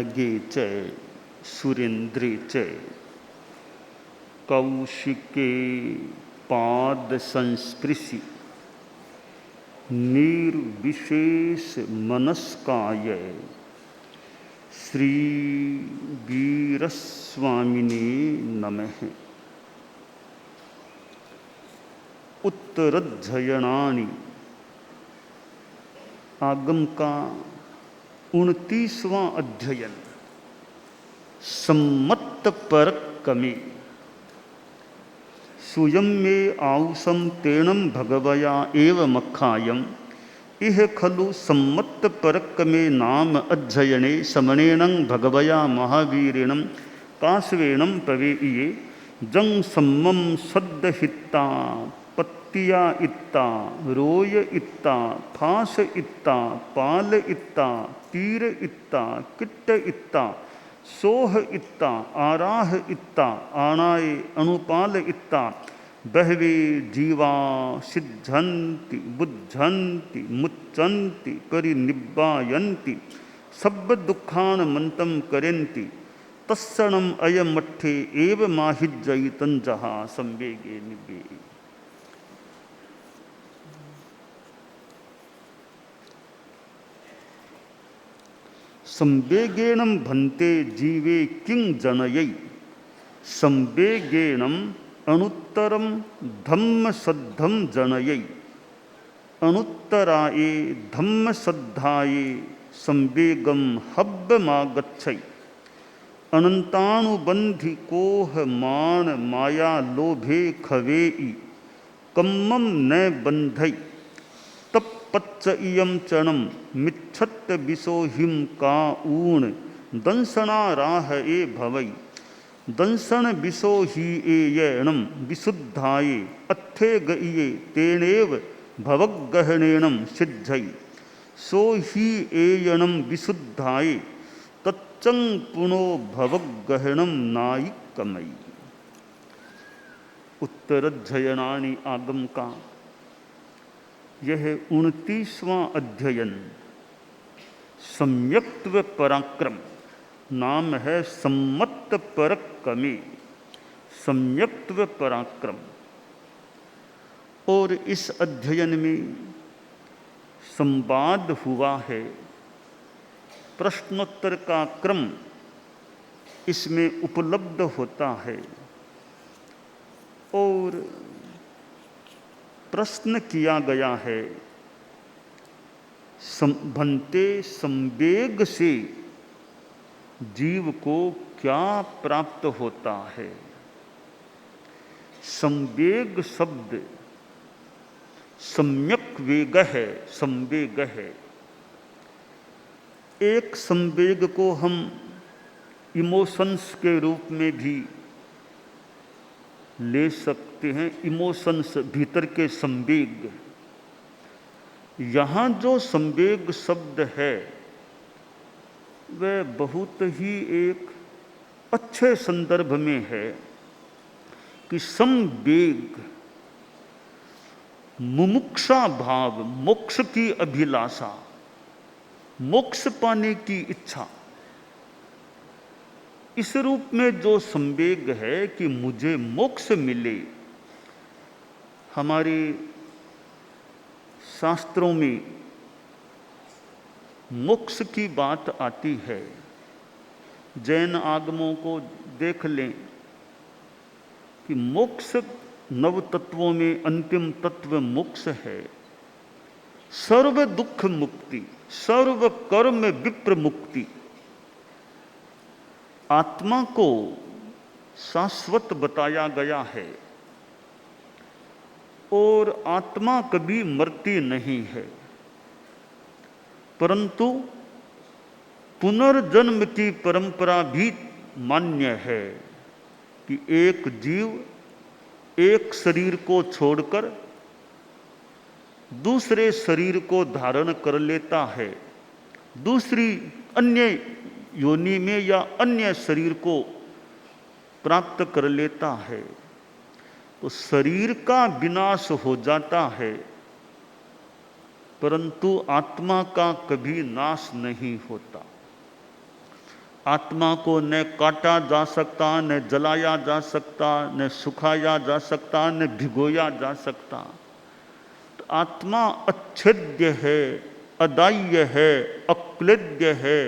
नगे च सुरेन्द्रे च कौशिके पाद संस्पृशि निर्विशेष मनस्काय श्री वीरस्वामिने नमः। उत्तरध्ययनानि आगम का 29वां अध्ययन सम्मत परक में स्वयं में आउसम तेणम भगवया एव मखायम इह खलु सम्मत परक में नाम अध्ययने समणेनं भगवया महावीरेणं काशवेणं पवेइये जंग सम्मम सद्दहित्ता पत्तिया इत्ता रोय इत्ता फास इत्ता पाल इत्ता तीर इत्ता किट्ट इत्ता सोह इत्ता आराह इत्ता आणाय अनुपाल इत्ता बहवे जीवा सिद्धन्ति बुद्धन्ति मुच्चन्ति परिनिब्बायन्ति सब दुखान मंतम करेन्ति तत्सणम अयमठ्ठे एव माहिज्जयितंजहा संवेगे निवे। संवेगेनम भन्ते जीवे किं जनयै संवेगेनम अनुत्तरम धम्म सद्धम जनयै अनुत्तराये धम्म सद्धाये संवेगम हब्बमागच्छै अनंतानुबंधि कोह मान माया लोभे खवेई कम्मम न बंधै तप्पच्च इयम चणम मिच्छत्त विसोहिम का ऊण दंसना राह ए भवई दंसन विसो ही एयणम विशुद्धाये अत्थे गइये तेनेव भवगहनेणम सिद्धै सो ही एयणम विशुद्धाये तच्चं पुनो भवगहनम नायिकमयी। उत्तरध्ययनानि आगम का यह 29वां अध्ययन सम्यक्त्व पराक्रम नाम है। सम्मत परक में सम्यक्त्व पराक्रम। और इस अध्ययन में संवाद हुआ है, प्रश्नोत्तर का क्रम इसमें उपलब्ध होता है और प्रश्न किया गया है भन्ते संवेग से जीव को क्या प्राप्त होता है। संवेग शब्द सम्यक वेग है, संवेग है। एक संवेग को हम इमोशंस के रूप में भी ले सकते हैं। इमोशंस भीतर के संवेग। यहाँ जो संवेग शब्द है वह बहुत ही एक अच्छे संदर्भ में है कि संवेग मुमुक्षा भाव, मोक्ष की अभिलाषा, मोक्ष पाने की इच्छा, इस रूप में जो संवेग है कि मुझे मोक्ष मिले। हमारे शास्त्रों में मोक्ष की बात आती है। जैन आगमों को देख लें कि मोक्ष नव तत्वों में अंतिम तत्व मोक्ष है। सर्व दुख मुक्ति, सर्व कर्म विप्र मुक्ति। आत्मा को शाश्वत बताया गया है और आत्मा कभी मरती नहीं है, परंतु पुनर्जन्म की परंपरा भी मान्य है कि एक जीव एक शरीर को छोड़कर दूसरे शरीर को धारण कर लेता है, दूसरी अन्य योनि में या अन्य शरीर को प्राप्त कर लेता है। तो शरीर का विनाश हो जाता है, परंतु आत्मा का कभी नाश नहीं होता। आत्मा को न काटा जा सकता, न जलाया जा सकता, न सुखाया जा सकता, न भिगोया जा सकता। तो आत्मा अच्छेद्य है, अदाह्य है, अक्लेद्य है,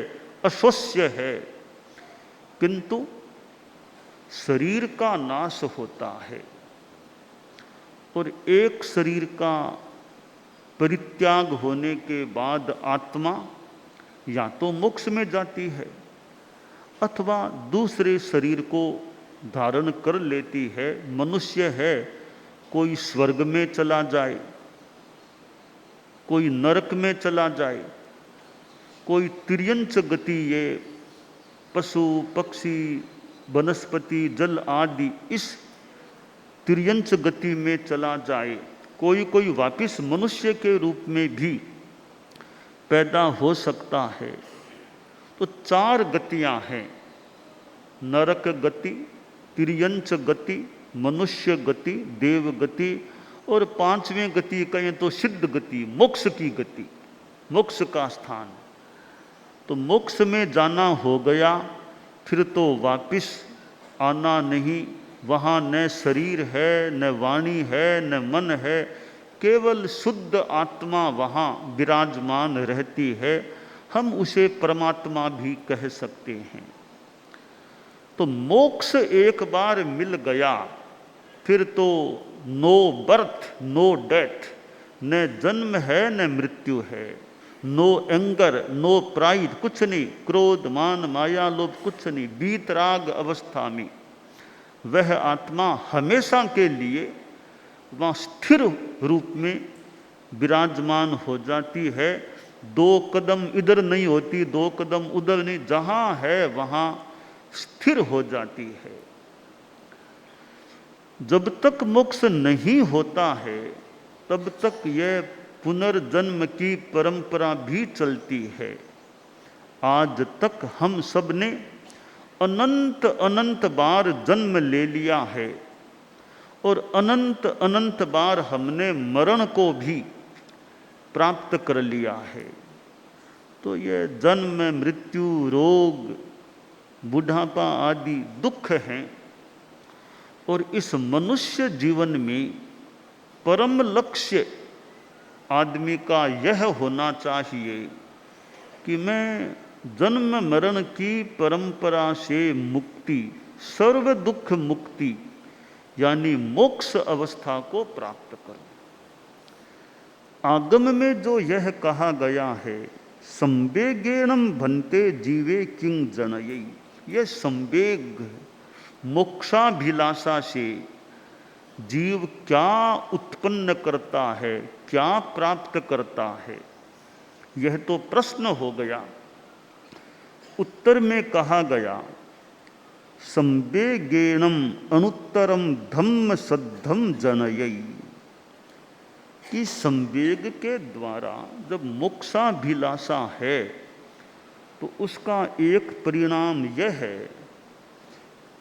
अश्वस्य है। किंतु शरीर का नाश होता है और एक शरीर का परित्याग होने के बाद आत्मा या तो मोक्ष में जाती है अथवा दूसरे शरीर को धारण कर लेती है। मनुष्य है, कोई स्वर्ग में चला जाए, कोई नरक में चला जाए, कोई तिर्यंच गति, ये पशु पक्षी वनस्पति जल आदि इस तिर्यंच गति में चला जाए, कोई वापिस मनुष्य के रूप में भी पैदा हो सकता है। तो 4 गतियां हैं, नरक गति, तिर्यंच गति, मनुष्य गति, देव गति और 5वें गति कहें तो सिद्ध गति, मोक्ष की गति, मोक्ष का स्थान। तो मोक्ष में जाना हो गया, फिर तो वापिस आना नहीं। वहाँ न शरीर है, न वाणी है, न मन है, केवल शुद्ध आत्मा वहाँ विराजमान रहती है। हम उसे परमात्मा भी कह सकते हैं। तो मोक्ष एक बार मिल गया, फिर तो नो बर्थ नो डेथ, न जन्म है न मृत्यु है, नो एंगर नो प्राइड, कुछ नहीं, क्रोध मान माया लोभ कुछ नहीं, बीतराग अवस्था में वह आत्मा हमेशा के लिए वहाँ स्थिर रूप में विराजमान हो जाती है। 2 कदम इधर नहीं होती, 2 कदम उधर नहीं, जहाँ है वहाँ स्थिर हो जाती है। जब तक मोक्ष नहीं होता है तब तक यह पुनर्जन्म की परंपरा भी चलती है। आज तक हम सब ने अनंत अनंत बार जन्म ले लिया है और अनंत अनंत बार हमने मरण को भी प्राप्त कर लिया है। तो ये जन्म मृत्यु रोग बुढ़ापा आदि दुख हैं। और इस मनुष्य जीवन में परम लक्ष्य आदमी का यह होना चाहिए कि मैं जन्म मरण की परंपरा से मुक्ति, सर्व दुख मुक्ति यानी मोक्ष अवस्था को प्राप्त करूं। आगम में जो यह कहा गया है, संवेगेणम भन्ते जीवे किंग जनयी, यह संवेग मोक्षाभिलाषा से जीव क्या उत्पन्न करता है, क्या प्राप्त करता है, यह तो प्रश्न हो गया। उत्तर में कहा गया संवेगेणम अनुत्तरम धम्म सद्धम जनयी, कि संवेग के द्वारा जब मोक्षाभिलाषा है तो उसका एक परिणाम यह है,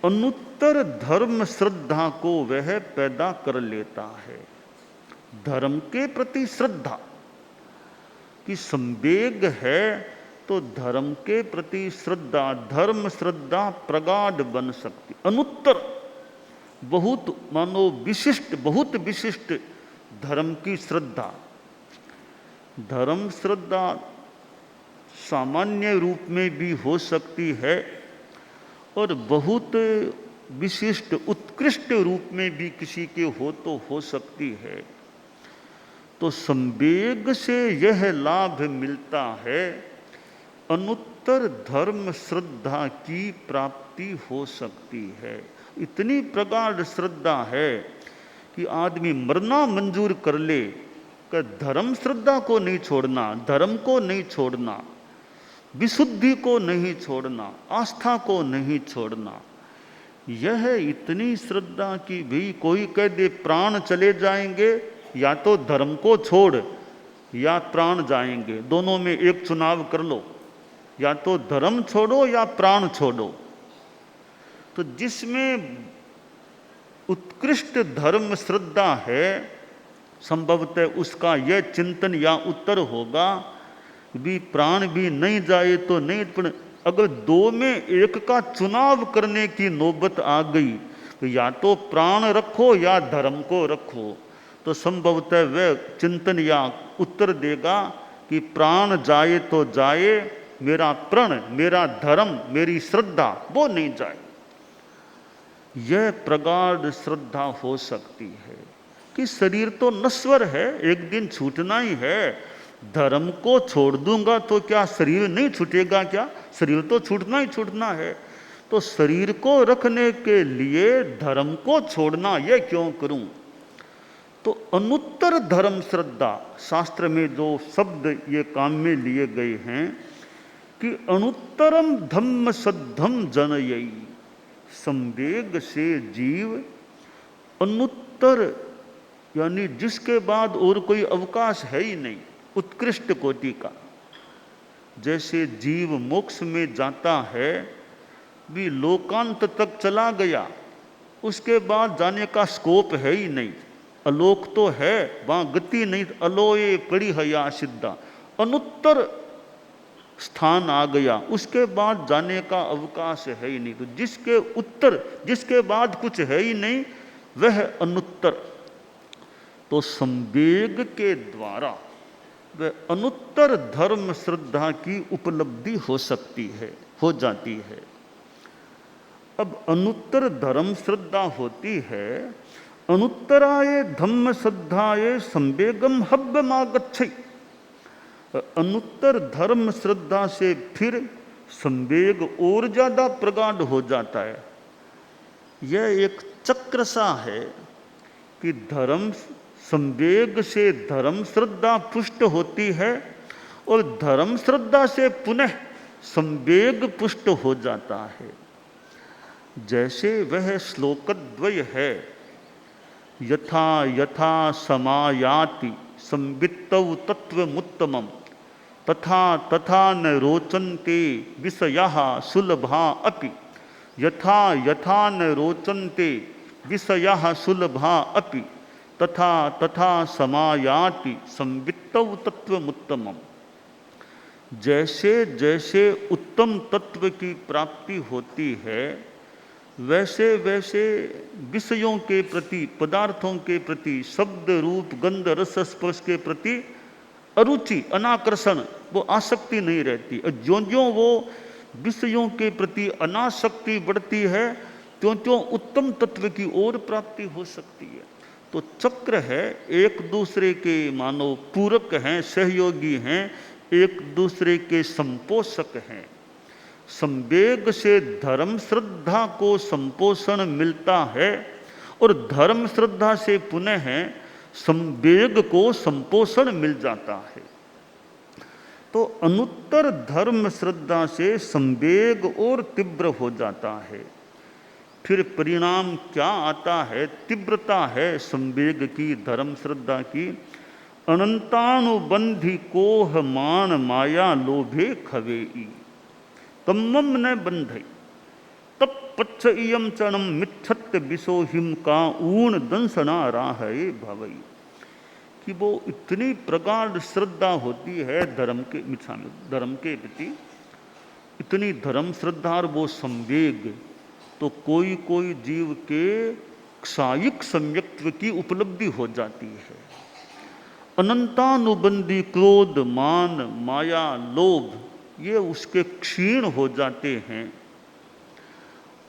अनुत्तर धर्म श्रद्धा को वह पैदा कर लेता है। धर्म के प्रति श्रद्धा कि संवेग है तो धर्म के प्रति श्रद्धा, धर्म श्रद्धा प्रगाढ़ बन सकती। अनुत्तर बहुत मानो विशिष्ट, बहुत विशिष्ट धर्म की श्रद्धा। धर्म श्रद्धा सामान्य रूप में भी हो सकती है और बहुत विशिष्ट उत्कृष्ट रूप में भी किसी के हो तो हो सकती है। तो संवेग से यह लाभ मिलता है, अनुत्तर धर्म श्रद्धा की प्राप्ति हो सकती है। इतनी प्रगाढ़ श्रद्धा है कि आदमी मरना मंजूर कर ले कि धर्म श्रद्धा को नहीं छोड़ना, धर्म को नहीं छोड़ना, विशुद्धि को नहीं छोड़ना, आस्था को नहीं छोड़ना। यह इतनी श्रद्धा कि भी कोई कह दे प्राण चले जाएंगे, या तो धर्म को छोड़ या प्राण जाएंगे, दोनों में एक चुनाव कर लो, या तो धर्म छोड़ो या प्राण छोड़ो। तो जिसमें उत्कृष्ट धर्म श्रद्धा है, संभवतः उसका यह चिंतन या उत्तर होगा भी प्राण भी नहीं जाए तो नहीं, पर अगर दो में एक का चुनाव करने की नौबत आ गई तो या तो प्राण रखो या धर्म को रखो, तो संभवतः वह चिंतन या उत्तर देगा कि प्राण जाए तो जाए, मेरा प्रण, मेरा धर्म, मेरी श्रद्धा वो नहीं जाए। यह प्रगाढ़ श्रद्धा हो सकती है कि शरीर तो नश्वर है, एक दिन छूटना ही है, धर्म को छोड़ दूंगा तो क्या शरीर नहीं छूटेगा क्या? शरीर तो छूटना ही छूटना है, तो शरीर को रखने के लिए धर्म को छोड़ना यह क्यों करूं? तो अनुत्तर धर्म श्रद्धा, शास्त्र में जो शब्द ये काम में लिए गए हैं कि अनुत्तरम धम्म सद्धम जनयई, संवेग से जीव अनुत्तर यानी जिसके बाद और कोई अवकाश है ही नहीं, उत्कृष्ट कोटि का। जैसे जीव मोक्ष में जाता है भी लोकांत तक चला गया, उसके बाद जाने का स्कोप है ही नहीं, अलोक तो है वहां गति नहीं, अलोए पड़ी है या सिद्धा, अनुत्तर स्थान आ गया, उसके बाद जाने का अवकाश है ही नहीं। तो जिसके उत्तर, जिसके बाद कुछ है ही नहीं, वह अनुत्तर। तो संवेग के द्वारा वह अनुत्तर धर्म श्रद्धा की उपलब्धि हो सकती है, हो जाती है। अब अनुत्तर धर्म श्रद्धा होती है, अनुत्तराय धम्म श्रद्धाये संवेगम हव्यमागच्छै। अनुत्तर धर्म श्रद्धा से फिर संवेग और ज्यादा प्रगाढ़ हो जाता है। यह एक चक्र सा है कि धर्म संवेग से धर्म श्रद्धा पुष्ट होती है और धर्म श्रद्धा से पुनः संवेग पुष्ट हो जाता है। जैसे वह श्लोकद्वय है, यथा यथा समायाति संवित्तौ तत्वमुत्तमम् तथा तथा न रोचन्ते विषयाः सुलभा अपि, यथा यथा न रोचन्ते विषयाः सुलभा अपि तथा तथा समायाति संवित्तौ तत्वमुत्तमम्। जैसे जैसे उत्तम तत्व की प्राप्ति होती है, वैसे वैसे विषयों के प्रति, पदार्थों के प्रति, शब्द रूप गंध रस स्पर्श के प्रति अरुचि, अनाकर्षण, वो आसक्ति नहीं रहती। और ज्यों ज्यों वो विषयों के प्रति अनासक्ति बढ़ती है, त्यों त्यों उत्तम तत्व की ओर प्राप्ति हो सकती है। तो चक्र है, एक दूसरे के मानो पूरक हैं, सहयोगी हैं, एक दूसरे के संपोषक हैं। संवेग से धर्म श्रद्धा को संपोषण मिलता है और धर्म श्रद्धा से पुनः संवेग को संपोषण मिल जाता है। तो अनुत्तर धर्म श्रद्धा से संवेग और तीव्र हो जाता है। फिर परिणाम क्या आता है? तीव्रता है संवेग की, धर्म श्रद्धा की। अनंतानुबंधी कोह मान माया लोभे खवेई तम्मम न बंधई तप पच्छ इयम चरणम मिच्छत विशोहिम का ऊण दंसना राहे भवई। कि वो इतनी प्रगाढ़ श्रद्धा होती है धर्म के प्रति, इतनी धर्म श्रद्धा और वो संवेग, तो कोई कोई जीव के क्षायिक सम्यक्त्व की उपलब्धि हो जाती है। अनंतानुबंधी क्रोध, मान, माया, लोभ, ये उसके क्षीण हो जाते हैं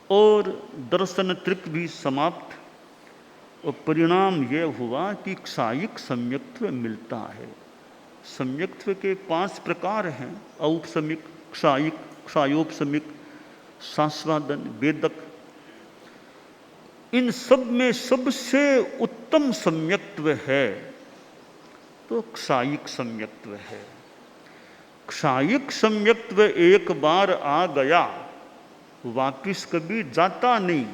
और दर्शन त्रिक भी समाप्त। और परिणाम यह हुआ कि क्षायिक सम्यक्त्व मिलता है। सम्यक्त्व के 5 प्रकार हैं, औपसमिक, क्षायिक, क्षायोपसमिक, सास्वादन, वेदक। इन सब में सबसे उत्तम सम्यक्त्व है तो क्षायिक सम्यक्त्व है। क्षायिक सम्यक्त्व एक बार आ गया वापिस कभी जाता नहीं,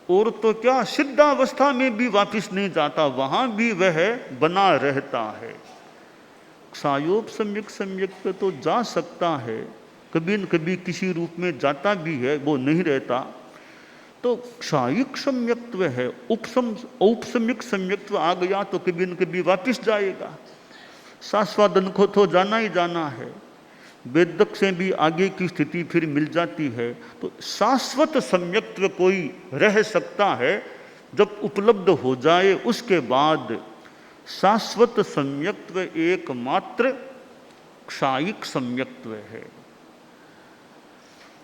और तो क्या सिद्धावस्था में भी वापिस नहीं जाता, वहां भी वह बना रहता है। क्षायोपसम्यक सम्यक्त्व तो जा सकता है, कभी न कभी किसी रूप में जाता भी है, वो नहीं रहता। तो क्षायिक सम्यक्त्व है। औपसम्यक सम्यक्त्व आ गया तो कभी न कभी वापिस जाएगा। सास्वादन को तो जाना ही जाना है। वेदक से भी आगे की स्थिति फिर मिल जाती है। तो शाश्वत सम्यक्त्व कोई रह सकता है जब उपलब्ध हो जाए, उसके बाद शाश्वत सम्यक्त्व एकमात्र क्षायिक सम्यक्त्व है।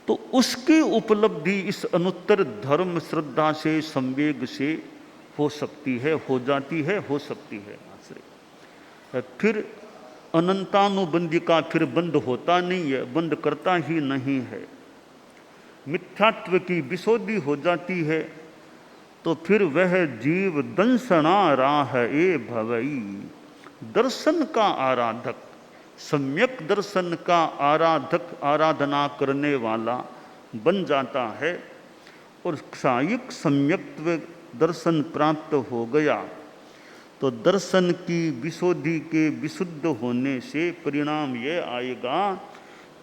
तो उसकी उपलब्धि इस अनुत्तर धर्म श्रद्धा से, संवेग से हो सकती है, हो जाती है, हो सकती है। आश्रय फिर अनंतानुबंधी का फिर बंद होता नहीं है, बंद करता ही नहीं है। मिथ्यात्व की विशोधि हो जाती है तो फिर वह जीव दंसना राह ए भवई, दर्शन का आराधक, सम्यक दर्शन का आराधक, आराधना करने वाला बन जाता है। और क्षायिक सम्यक्त्व दर्शन प्राप्त हो गया तो दर्शन की विशोधि के विशुद्ध होने से परिणाम यह आएगा,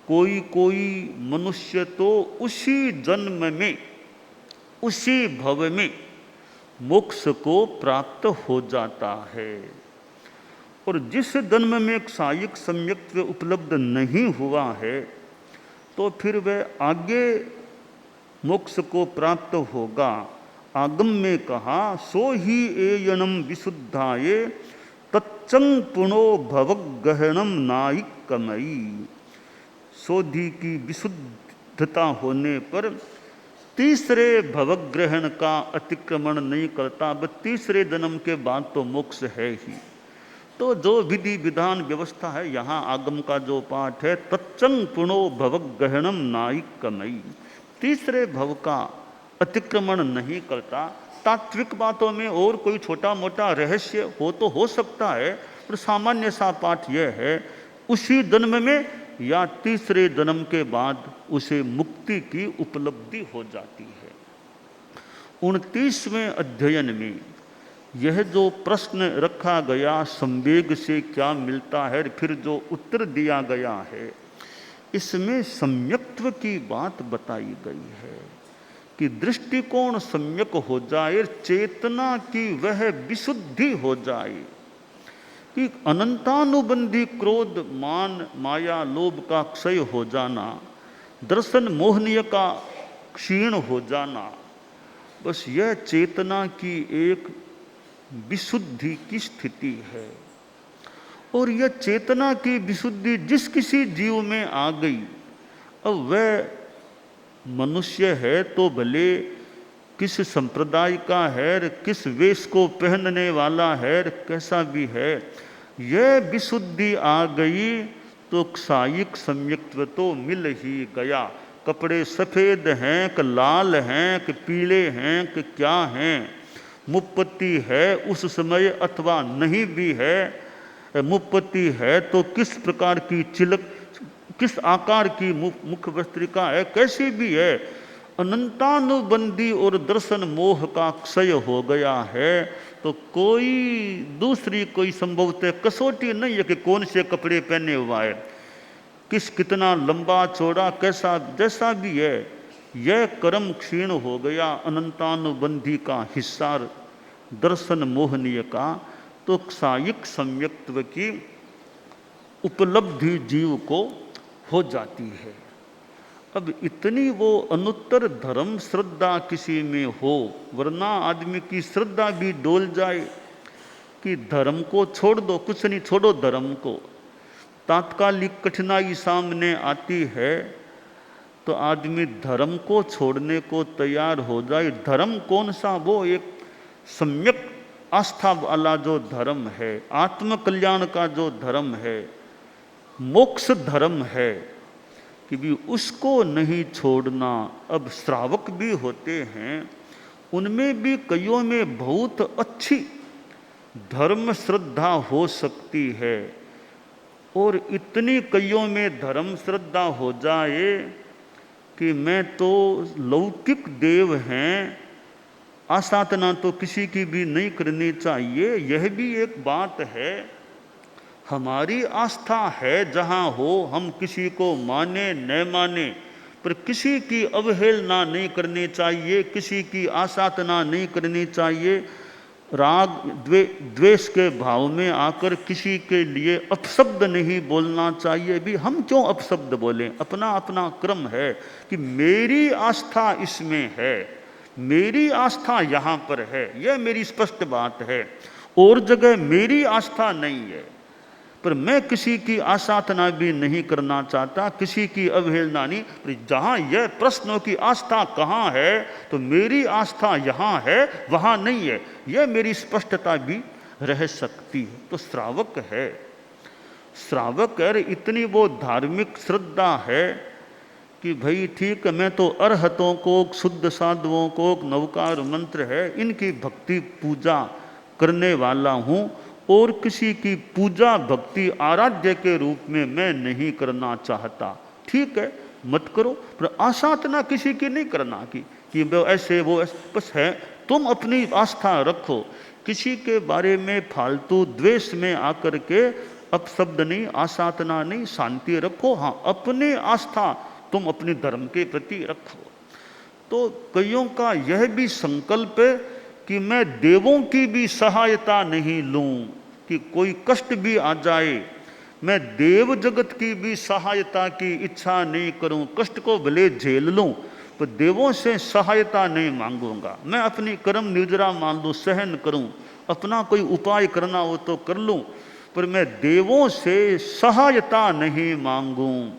कोई कोई मनुष्य तो उसी जन्म में, उसी भव में मोक्ष को प्राप्त हो जाता है। और जिस जन्म में क्षायिक सम्यक्त्व उपलब्ध नहीं हुआ है तो फिर वह आगे मोक्ष को प्राप्त होगा। आगम में कहा, सो ही एयनम विशुद्धाये तच्चंग पुनो भव गहनम नायिकमयी। शोधि की विशुद्धता होने पर तीसरे भवग्रहण का अतिक्रमण नहीं करता। अब तीसरे जन्म के बाद तो मोक्ष है ही। तो जो विधि विधान व्यवस्था है, यहाँ आगम का जो पाठ है, तच्चंग पुनो भवग्रहणम नायिकमयी, तीसरे भव का अतिक्रमण नहीं करता। तात्विक बातों में और कोई छोटा मोटा रहस्य हो तो हो सकता है, पर सामान्य सा पाठ यह है, उसी जन्म में या तीसरे जन्म के बाद उसे मुक्ति की उपलब्धि हो जाती है। 29वें अध्ययन में यह जो प्रश्न रखा गया, संवेग से क्या मिलता है, फिर जो उत्तर दिया गया है, इसमें सम्यक्त्व की बात बताई गई है कि दृष्टिकोण सम्यक हो जाए, चेतना की वह विशुद्धि हो जाए कि अनंतानुबंधी क्रोध, मान, माया, लोभ का क्षय हो जाना, दर्शन मोहनीय का क्षीण हो जाना, बस यह चेतना की एक विशुद्धि की स्थिति है। और यह चेतना की विशुद्धि जिस किसी जीव में आ गई, अब वह मनुष्य है तो भले किस संप्रदाय का है, किस वेश को पहनने वाला है, कैसा भी है, यह विशुद्धि आ गई तो क्षायिक सम्यक्त्व तो मिल ही गया। कपड़े सफ़ेद हैं कि लाल हैं कि पीले हैं कि क्या हैं, मुप्पत्ति है उस समय अथवा नहीं भी है, मुप्पत्ति है तो किस प्रकार की चिलक, किस आकार की मुख वस्त्रिका है, कैसी भी है, अनंतानुबंधी और दर्शन मोह का क्षय हो गया है। तो कोई दूसरी कोई संभवतः कसौटी नहीं है कि कौन से कपड़े पहने हुआ है, कितना लंबा चौड़ा, कैसा जैसा भी है, यह कर्म क्षीण हो गया, अनंतानुबंधी का हिस्सार, दर्शन मोहनीय का, तो क्षायिक सम्यक्त्व की उपलब्धि जीव को हो जाती है। अब इतनी वो अनुत्तर धर्म श्रद्धा किसी में हो, वरना आदमी की श्रद्धा भी डोल जाए कि धर्म को छोड़ दो, कुछ नहीं, छोड़ो धर्म को। तात्कालिक कठिनाई सामने आती है तो आदमी धर्म को छोड़ने को तैयार हो जाए। धर्म कौन सा? वो एक सम्यक आस्था वाला जो धर्म है, आत्मकल्याण का जो धर्म है, मोक्ष धर्म है, कि भी उसको नहीं छोड़ना। अब श्रावक भी होते हैं, उनमें भी कईयों में बहुत अच्छी धर्म श्रद्धा हो सकती है, और इतनी कईयों में धर्म श्रद्धा हो जाए कि मैं तो लौकिक देव हैं, आसाधना तो किसी की भी नहीं करनी चाहिए। यह भी एक बात है, हमारी आस्था है जहाँ हो, हम किसी को माने न माने, पर किसी की अवहेलना नहीं करनी चाहिए, किसी की आसाधना नहीं करनी चाहिए। राग द्वेष के भाव में आकर किसी के लिए अपशब्द नहीं बोलना चाहिए। भी हम क्यों अपशब्द बोलें, अपना अपना क्रम है कि मेरी आस्था इसमें है, मेरी आस्था यहाँ पर है, यह मेरी स्पष्ट बात है। और जगह मेरी आस्था नहीं है, पर मैं किसी की आसाधना भी नहीं करना चाहता, किसी की अवहेलना नहीं। पर जहाँ यह प्रश्न हो कि आस्था कहाँ है, तो मेरी आस्था यहाँ है, वहाँ नहीं है, यह मेरी स्पष्टता भी रह सकती है। तो श्रावक है, श्रावक है, इतनी वो धार्मिक श्रद्धा है कि भाई ठीक है, मैं तो अरहतों को, शुद्ध साधुओं को, नवकार मंत्र है, इनकी भक्ति पूजा करने वाला हूँ, और किसी की पूजा भक्ति आराध्य के रूप में मैं नहीं करना चाहता। ठीक है, मत करो, पर आसाधना किसी की नहीं करना कि वो ऐसे वो ऐसे, बस है तुम अपनी आस्था रखो। किसी के बारे में फालतू द्वेष में आकर के अपशब्द नहीं, आसाधना नहीं, शांति रखो। हाँ, अपनी आस्था तुम अपने धर्म के प्रति रखो। तो कईयों का यह भी संकल्प है कि मैं देवों की भी सहायता नहीं लूं, कि कोई कष्ट भी आ जाए मैं देव जगत की भी सहायता की इच्छा नहीं करूं, कष्ट को भले झेल लूं पर देवों से सहायता नहीं मांगूंगा। मैं अपनी कर्म निर्जरा मान लूं, सहन करूं, अपना कोई उपाय करना हो तो कर लूं, पर मैं देवों से सहायता नहीं मांगूं।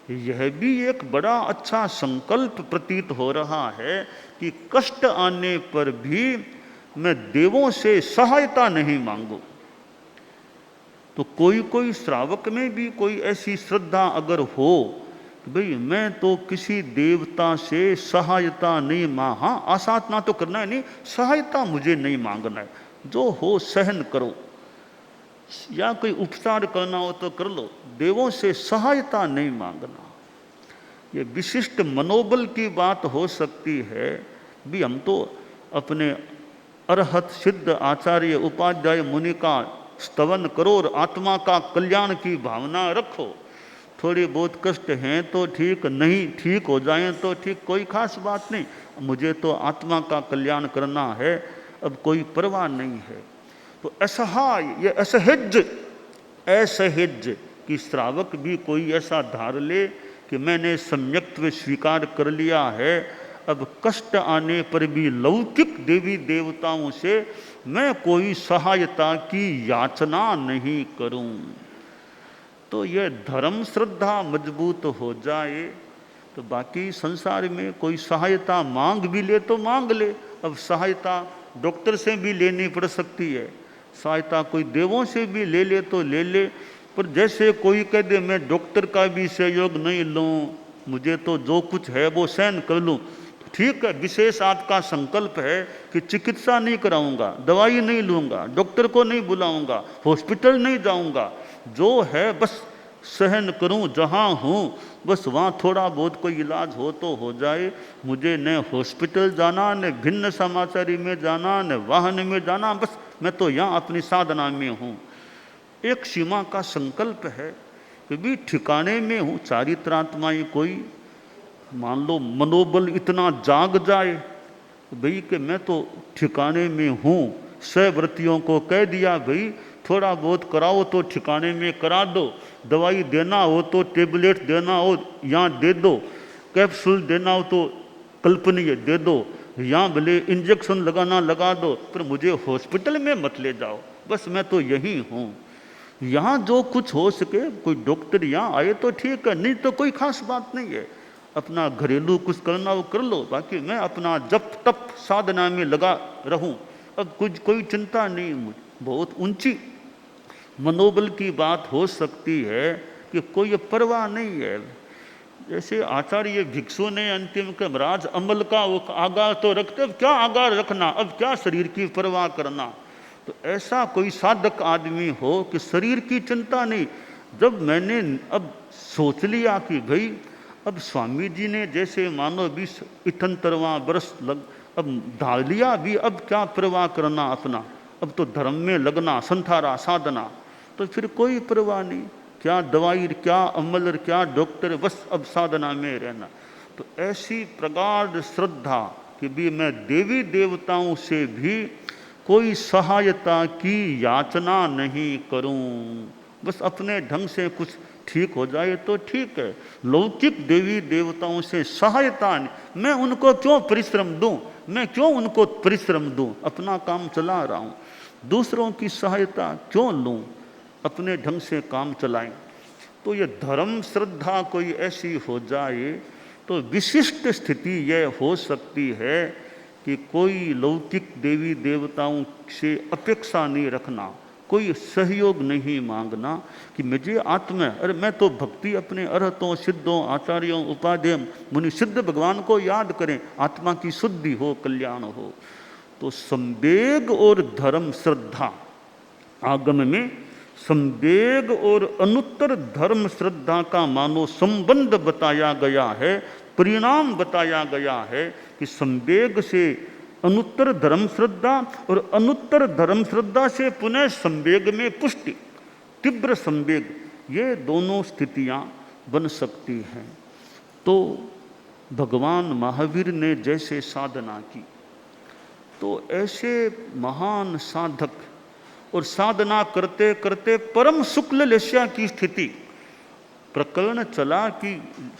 यह भी एक बड़ा अच्छा संकल्प प्रतीत हो रहा है कि कष्ट आने पर भी मैं देवों से सहायता नहीं मांगू। तो कोई कोई श्रावक में भी कोई ऐसी श्रद्धा अगर हो कि भाई मैं तो किसी देवता से सहायता नहीं हाँ आसाधना तो करना है नहीं, सहायता मुझे नहीं मांगना है, जो हो सहन करो, या कोई उपचार करना हो तो कर लो, देवों से सहायता नहीं मांगना। ये विशिष्ट मनोबल की बात हो सकती है। भी हम तो अपने अरहत सिद्ध आचार्य उपाध्याय मुनि का स्तवन करो और आत्मा का कल्याण की भावना रखो। थोड़ी बहुत कष्ट हैं तो ठीक, नहीं ठीक हो जाएं तो ठीक, कोई खास बात नहीं, मुझे तो आत्मा का कल्याण करना है, अब कोई परवाह नहीं है। तो असहाय, ये असहज कि श्रावक भी कोई ऐसा धार ले कि मैंने सम्यक्त्व स्वीकार कर लिया है, अब कष्ट आने पर भी लौकिक देवी देवताओं से मैं कोई सहायता की याचना नहीं करूं। तो यह धर्म श्रद्धा मजबूत हो जाए तो बाकी संसार में कोई सहायता मांग भी ले तो मांग ले। अब सहायता डॉक्टर से भी लेनी पड़ सकती है, सहायता कोई देवों से भी ले तो ले ले, पर जैसे कोई कह दे मैं डॉक्टर का भी सहयोग नहीं लूँ, मुझे तो जो कुछ है वो सहन कर लूँ, तो ठीक है, विशेष आपका संकल्प है कि चिकित्सा नहीं कराऊंगा, दवाई नहीं लूँगा, डॉक्टर को नहीं बुलाऊंगा, हॉस्पिटल नहीं जाऊंगा, जो है बस सहन करूं, जहां हूं बस वहां थोड़ा बहुत कोई इलाज हो तो हो जाए, मुझे न हॉस्पिटल जाना, न भिन्न समाचारी में जाना, न वाहन में जाना, बस मैं तो यहाँ अपनी साधना में हूँ। एक सीमा का संकल्प है कि भी ठिकाने में हूँ। चारित्रात्माएं कोई मान लो मनोबल इतना जाग जाए भाई कि मैं तो ठिकाने में हूँ, सहव्रतियों को कह दिया भाई थोड़ा बहुत कराओ तो ठिकाने में करा दो, दवाई देना हो तो टेबलेट देना हो यहाँ दे दो, कैप्सूल देना हो तो कल्पनीय दे दो, यहाँ भले इंजेक्शन लगाना लगा दो, पर मुझे हॉस्पिटल में मत ले जाओ, बस मैं तो यही हूँ। यहाँ जो कुछ हो सके, कोई डॉक्टर यहाँ आए तो ठीक है, नहीं तो कोई खास बात नहीं है, अपना घरेलू कुछ करना वो कर लो, बाकी मैं अपना जप तप साधना में लगा रहूं, अब कुछ कोई चिंता नहीं। मुझे बहुत ऊंची मनोबल की बात हो सकती है कि कोई परवाह नहीं है। जैसे आचार्य भिक्षु ने अंतिम के महाराज अमल का आगाह तो रखते, अब क्या आगाह रखना, अब क्या शरीर की परवाह करना। तो ऐसा कोई साधक आदमी हो कि शरीर की चिंता नहीं। जब मैंने अब सोच लिया कि भाई अब स्वामी जी ने जैसे मानो 20-78 वर्ष लग अब ढाल लिया भी, अब क्या परवाह करना अपना, अब तो धर्म में लगना, संथारा साधना, तो फिर कोई परवाह नहीं, क्या दवाई, क्या अमल, क्या डॉक्टर, बस अब साधना में रहना। तो ऐसी प्रगाढ़ श्रद्धा कि भी मैं देवी देवताओं से भी कोई सहायता की याचना नहीं करूं, बस अपने ढंग से कुछ ठीक हो जाए तो ठीक है। लौकिक देवी देवताओं से सहायता नहीं, मैं उनको क्यों परिश्रम दूं, मैं क्यों उनको परिश्रम दूं, अपना काम चला रहा हूं। दूसरों की सहायता क्यों लूं, अपने ढंग से काम चलाएं। तो ये धर्म श्रद्धा कोई ऐसी हो जाए तो विशिष्ट स्थिति यह हो सकती है कि कोई लौकिक देवी देवताओं से अपेक्षा नहीं रखना, कोई सहयोग नहीं मांगना कि मुझे आत्मा, अरे मैं तो भक्ति अपने अरहतों सिद्धों आचार्यों उपाध्याय मुनि सिद्ध भगवान को याद करें, आत्मा की शुद्धि हो, कल्याण हो। तो संवेग और धर्म श्रद्धा, आगम में संवेग और अनुत्तर धर्म श्रद्धा का मानो संबंध बताया गया है, परिणाम बताया गया है कि संवेग से अनुत्तर धर्म श्रद्धा और अनुत्तर धर्म श्रद्धा से पुनः संवेग में पुष्टि, तीव्र संवेग, ये दोनों स्थितियां बन सकती हैं। तो भगवान महावीर ने जैसे साधना की, तो ऐसे महान साधक और साधना करते करते परम शुक्ल लेस्या की स्थिति, प्रकरण चला कि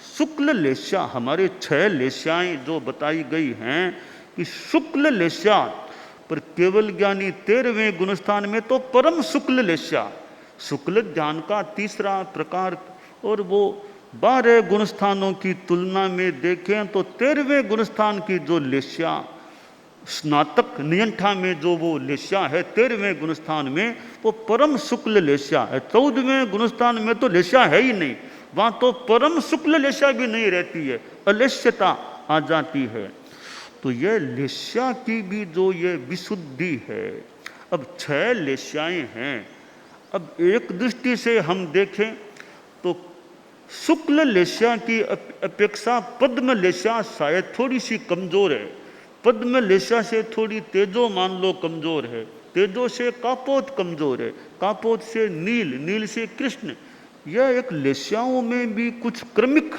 शुक्ल लेस्या, हमारे 6 लेस्याएं जो बताई गई हैं कि शुक्ल लेस्या, पर केवल ज्ञानी 13वें गुणस्थान में तो परम शुक्ल लेस्या, शुक्ल ज्ञान का तीसरा प्रकार, और वो 12 गुणस्थानों की तुलना में देखें तो 13वें गुणस्थान की जो लेस्या, स्नातक नियंठा में जो वो लेस्या है 13वें गुणस्थान में, वो परम शुक्ल लेस्या है। 14वें गुणस्थान में तो लेस्या है ही नहीं, वहां तो परम शुक्ल लेस्या भी नहीं रहती है, अलेस्यता आ जाती है। तो ये लेस्या की भी जो ये विशुद्धि है, अब 6 लेस्याएं हैं। अब एक दृष्टि से हम देखें तो शुक्ल लेस्या की अपेक्षा पद्म लेस्या शायद थोड़ी सी कमजोर है। पद्म लेस्या से थोड़ी तेजो मान लो कमजोर है, तेजो से कापोत कमजोर है, कापोत से नील, नील से कृष्ण। यह एक लेस्याओं में भी कुछ क्रमिक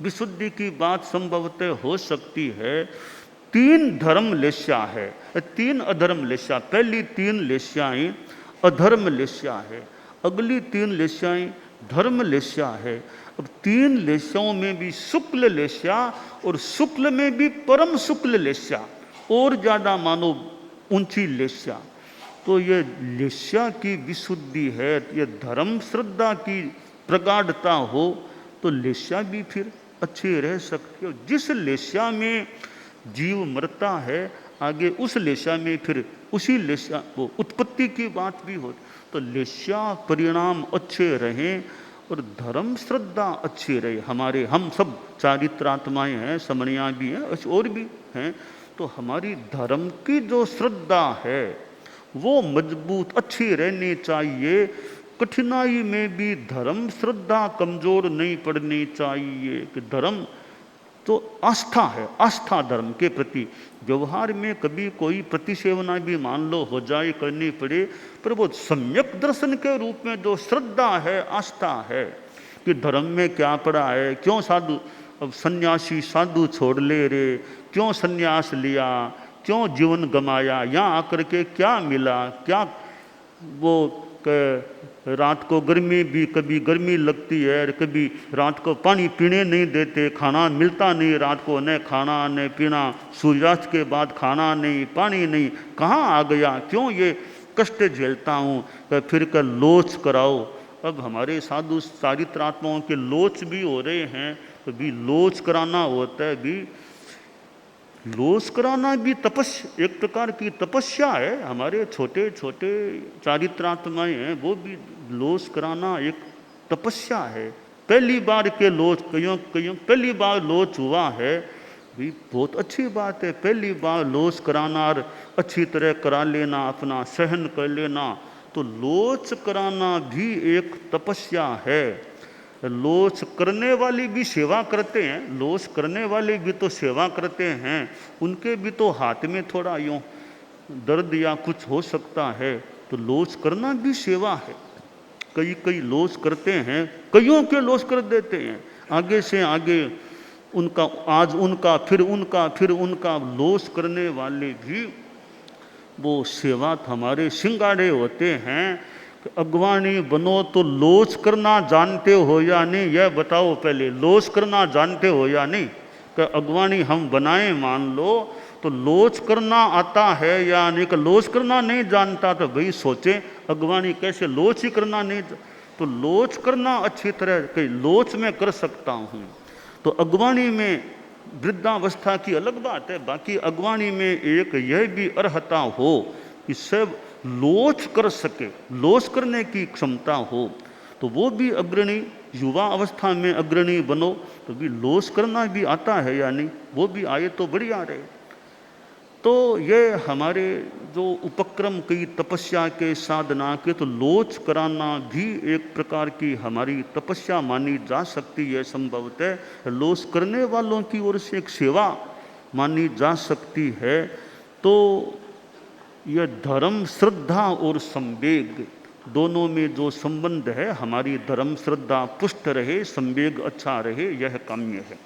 विशुद्धि की बात संभवतः हो सकती है। 3 धर्म लेस्या है, 3 अधर्म लेस्या। पहली 3 लेस्याएं अधर्म लेस्या है, अगली 3 लेस्याएं धर्म लेस्या है। अब 3 लेस्याओं में भी शुक्ल लेस्या और शुक्ल में भी परम शुक्ल लेस्या, और ज्यादा मानो ऊंची लेस्या। तो ये लेस्या की विशुद्धि है, ये धर्म श्रद्धा की प्रगाढ़ता हो तो लेस्या भी फिर अच्छी रह सकती है। जिस लेस्या में जीव मरता है, आगे उस लेस्या में फिर उसी लेस्या वो उत्पत्ति की बात भी हो। तो लेस्या परिणाम अच्छे रहें और धर्म श्रद्धा अच्छी रहे। हमारे हम सब चारित्रात्माएं हैं, समणियाँ भी हैं और भी हैं, तो हमारी धर्म की जो श्रद्धा है वो मजबूत अच्छी रहनी चाहिए। कठिनाई में भी धर्म श्रद्धा कमजोर नहीं पड़नी चाहिए कि धर्म तो आस्था है, आस्था धर्म के प्रति। व्यवहार में कभी कोई प्रतिसेवना भी मान लो हो जाए, करनी पड़े, पर वो सम्यक दर्शन के रूप में जो श्रद्धा है, आस्था है कि धर्म में क्या पड़ा है, क्यों साधु, अब सन्यासी साधु छोड़ ले रे, क्यों सन्यास लिया, क्यों जीवन गमाया, यहाँ आकर के क्या मिला, क्या वो रात को गर्मी भी, कभी गर्मी लगती है, कभी रात को पानी पीने नहीं देते, खाना मिलता नहीं रात को, न खाना न पीना, सूर्यास्त के बाद खाना नहीं, पानी नहीं, कहाँ आ गया, क्यों ये कष्ट झेलता हूँ, फिर कर लोच कराओ। अब हमारे साधु चारित्रात्माओं के लोच भी हो रहे हैं, कभी लोच कराना होता है, भी लोच कराना भी तपस्या, एक प्रकार की तपस्या है। हमारे छोटे छोटे चारित्रात्माएं हैं, वो भी लोच कराना एक तपस्या है। पहली बार के लोच, कईयों पहली बार लोच हुआ है, भी बहुत अच्छी बात है। पहली बार लोच कराना और अच्छी तरह करा लेना, अपना सहन कर लेना, तो लोच कराना भी एक तपस्या है। लोच करने वाली भी सेवा करते हैं, लोच करने वाले भी तो सेवा करते हैं, उनके भी तो हाथ में थोड़ा यूँ दर्द या कुछ हो सकता है, तो लोच करना भी सेवा है। कई लोच करते हैं, कईयों के लोच कर देते हैं, आगे से आगे उनका, आज उनका फिर उनका फिर उनका लोच करने वाले भी वो सेवा हमारे सिंगाड़े होते हैं। कि अगवानी बनो तो लोच करना जानते हो या नहीं, यह बताओ पहले, लोच करना जानते हो या नहीं? कि अगवानी हम बनाएं मान लो, तो लोच करना आता है या नहीं? कि लोच करना नहीं जानता तो भाई सोचे अगवानी कैसे लोच ही करना नहीं, तो लोच करना अच्छी तरह कई लोच में कर सकता हूँ। तो अगवानी में वृद्धावस्था की अलग बात है, बाकी अगवानी में एक यह भी अर्हता हो कि सब लोच कर सके, लोच करने की क्षमता हो, तो वो भी अग्रणी, युवा अवस्था में अग्रणी बनो तो भी लोच करना भी आता है या नहीं, वो भी आए तो बढ़िया रहे। तो ये हमारे जो उपक्रम कई तपस्या के साधना के, तो लोच कराना भी एक प्रकार की हमारी तपस्या मानी जा सकती है। संभवतः लोच करने वालों की ओर से एक सेवा मानी जा सकती है। तो यह धर्म श्रद्धा और संवेग दोनों में जो संबंध है, हमारी धर्म श्रद्धा पुष्ट रहे, संवेग अच्छा रहे, यह काम्य है।